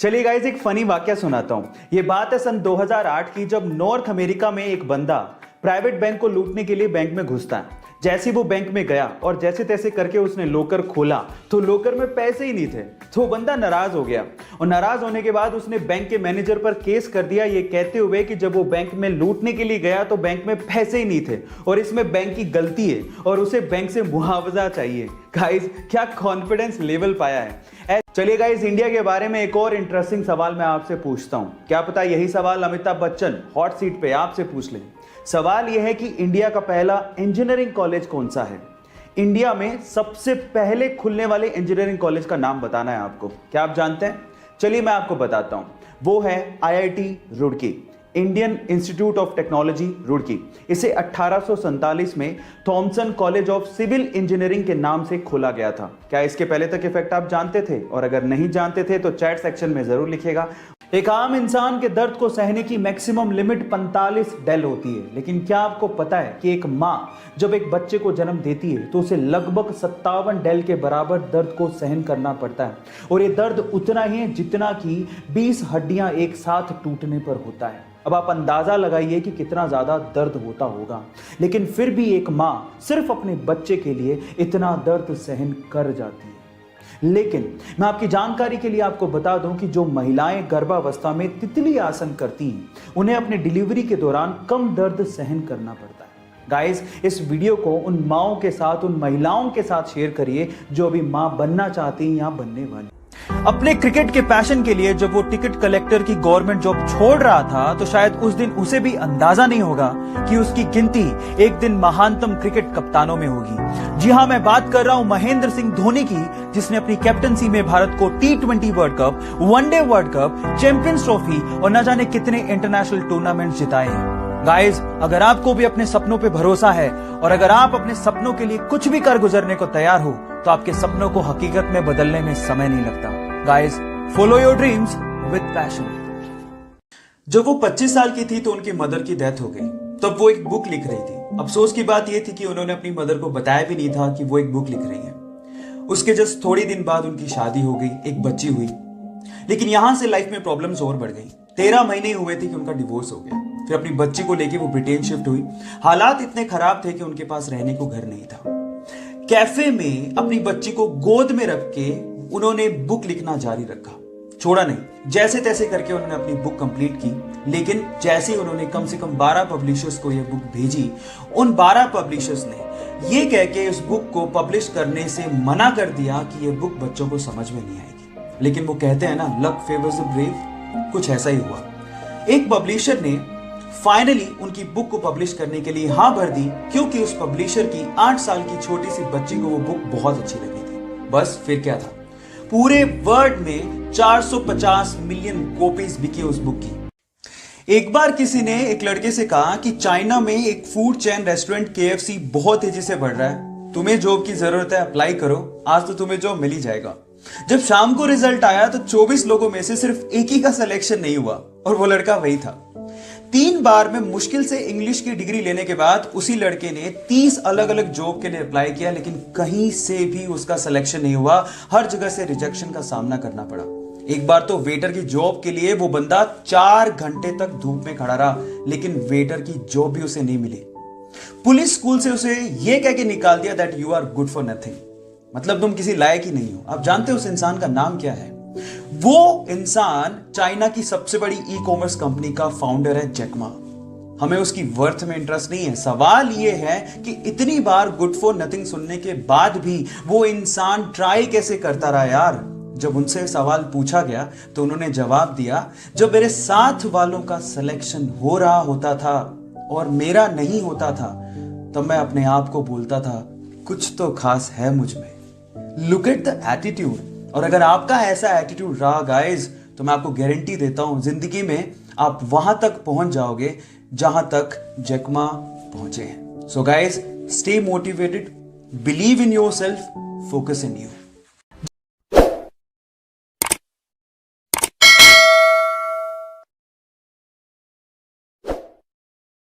चलिए गाइस, एक फनी वाकया सुनाता हूं। ये बात है सन 2008 की, जब नॉर्थ अमेरिका में एक बंदा प्राइवेट बैंक को लूटने के लिए बैंक में घुसता है। जैसे वो बैंक में गया और जैसे तैसे करके उसने लॉकर खोला तो लॉकर में पैसे ही नहीं थे। तो बंदा नाराज हो गया और नाराज होने के बाद उसने बैंक के मैनेजर पर केस कर दिया, ये कहते हुए कि जब वो बैंक में लूटने के लिए गया तो बैंक में पैसे ही नहीं थे और इसमें बैंक की गलती है और उसे बैंक से मुआवजा चाहिए। गाइस, क्या कॉन्फिडेंस लेवल पाया है। चलिए गाइस, इंडिया के बारे में एक और इंटरेस्टिंग सवाल मैं आपसे पूछता हूं। क्या पता यही सवाल अमिताभ बच्चन हॉट सीट पे आपसे पूछ लें। सवाल यह है कि इंडिया का पहला इंजीनियरिंग कॉलेज कौन सा है। इंडिया में सबसे पहले खुलने वाले इंजीनियरिंग कॉलेज का नाम बताना है आपको। क्या आप जानते हैं? चलिए मैं आपको बताता हूं। वो है IIT Roorkee, Indian Institute of Technology Roorkee. इसे 1847 में Thomson College of Civil Engineering के नाम से खोला गया था। क्या इसके पहले तक इफेक्ट आप जानते थे? और अगर नहीं जानते थे तो चैट सेक्शन में जरूर लिखिएगा। एक आम इंसान के दर्द को सहने की मैक्सिमम लिमिट 45 डेल होती है, लेकिन क्या आपको पता है कि एक मां जब एक बच्चे को जन्म देती है तो उसे लगभग 57 डेल के बराबर दर्द को सहन करना पड़ता है। और ये दर्द उतना ही है जितना कि 20 हड्डियां एक साथ टूटने पर होता है। अब आप अंदाजा लगाइए कि कितना ज्यादा दर्द होता होगा, लेकिन फिर भी एक मां सिर्फ अपने बच्चे के लिए इतना दर्द सहन कर जाती है। लेकिन मैं आपकी जानकारी के लिए आपको बता दूं कि जो महिलाएं गर्भावस्था में तितली आसन करती हैं, उन्हें अपने डिलीवरी के दौरान कम दर्द सहन करना पड़ता है। गाइस, इस वीडियो को उन माओं के साथ, उन महिलाओं के साथ शेयर करिए जो अभी मां बनना चाहती हैं या बनने वाली। अपने क्रिकेट के पैशन के लिए जब वो टिकट कलेक्टर की गवर्नमेंट जॉब छोड़ रहा था तो शायद उस दिन उसे भी अंदाजा नहीं होगा कि उसकी गिनती एक दिन महानतम क्रिकेट कप्तानों में होगी। जी हां, मैं बात कर रहा हूं महेंद्र सिंह धोनी की, जिसने अपनी कैप्टनसी में भारत को T20 world cup, one day world cup, champions trophy और न जाने कितने इंटरनेशनल टूर्नामेंट जिताए हैं। गाइस, अगर आपको भी अपने सपनों पे भरोसा है और अगर आप अपने सपनों के लिए कुछ भी कर गुजरने को तैयार हो तो आपके सपनों को हकीकत में बदलने में समय नहीं लगता। Guys, follow your dreams with passion. जब वो 25 साल की थी तो उनकी मदर की डेथ हो गई। तब वो एक बुक लिख रही थी। अफसोस की बात यह थी कि उन्होंने अपनी मदर को बताया भी नहीं था कि वो एक बुक लिख रही है। उसके जस्ट थोड़ी दिन बाद उनकी शादी हो गई, एक बच्ची हुई। लेकिन यहां से लाइफ में प्रॉब्लम्स और बढ़ गई। 13 महीने हुए थे कि उनका डिवोर्स हो गया। फिर अपनी बच्ची को लेके वो ब्रिटेन शिफ्ट हुई। हालात इतने खराब थे कि उनके पास रहने को घर नहीं था। कैफे में अपनी बच्ची को गोद में रख के उन्होंने बुक लिखना जारी रखा, छोड़ा नहीं। जैसे तैसे करके उन्होंने अपनी बुक कंप्लीट की। लेकिन जैसे उन्होंने कम से कम 12 पब्लिशर्स को यह बुक भेजी, उन 12 पब्लिशर्स ने ये कह के इस बुक को पब्लिश करने से मना कर दिया कि यह बुक बच्चों को समझ में नहीं आएगी। लेकिन वो कहते हैं ना, लक फेवर्स द ब्रेव, कुछ ऐसा ही हुआ। एक पब्लिशर ने फाइनली उनकी बुक को पब्लिश करने के लिए हाँ भर दी, क्योंकि उस पब्लिशर की 8 साल की छोटी सी बच्ची को वो बुक बहुत अच्छी लगी थी। बस फिर क्या था, पूरे वर्ल्ड में 450 मिलियन कॉपीज बिकी उस बुक की। एक बार किसी ने एक लड़के से कहा कि चाइना में एक फूड चेन रेस्टोरेंट KFC बहुत तेजी से बढ़ रहा है, तुम्हें जॉब की जरूरत है, अप्लाई करो, आज तो तुम्हें जॉब मिल ही जाएगा। जब शाम को रिजल्ट आया तो 24 लोगों में से सिर्फ एक ही का सिलेक्शन नहीं हुआ और वो लड़का वही था। 3 बार में मुश्किल से इंग्लिश की डिग्री लेने के बाद उसी लड़के ने 30 अलग अलग जॉब के लिए अप्लाई किया, लेकिन कहीं से भी उसका सिलेक्शन नहीं हुआ। हर जगह से रिजेक्शन का सामना करना पड़ा। एक बार तो वेटर की जॉब के लिए वो बंदा 4 घंटे तक धूप में खड़ा रहा, लेकिन वेटर की जॉब भी उसे नहीं मिली। पुलिस स्कूल से उसे यह कह के निकाल दिया that you are good for nothing, मतलब तुम किसी लायक ही नहीं हो। आप जानते हो उस इंसान का नाम क्या है? वो इंसान चाइना की सबसे बड़ी ई-कॉमर्स कंपनी का फाउंडर है, जैक मा। हमें उसकी वर्थ में इंटरेस्ट नहीं है। सवाल यह है कि इतनी बार गुड फॉर नथिंग सुनने के बाद भी वो इंसान ट्राई कैसे करता रहा यार। जब उनसे सवाल पूछा गया तो उन्होंने जवाब दिया, जब मेरे साथ वालों का सिलेक्शन हो रहा होता था और मेरा नहीं होता था, तब मैं अपने आप को बोलता था कुछ तो खास है मुझ में। Look at the attitude. और अगर आपका ऐसा एटीट्यूड रहा गाइस, तो मैं आपको गारंटी देता हूं जिंदगी में आप वहां तक पहुंच जाओगे जहां तक जैक मा पहुंचे हैं। So guys, stay motivated, believe in yourself, focus in you.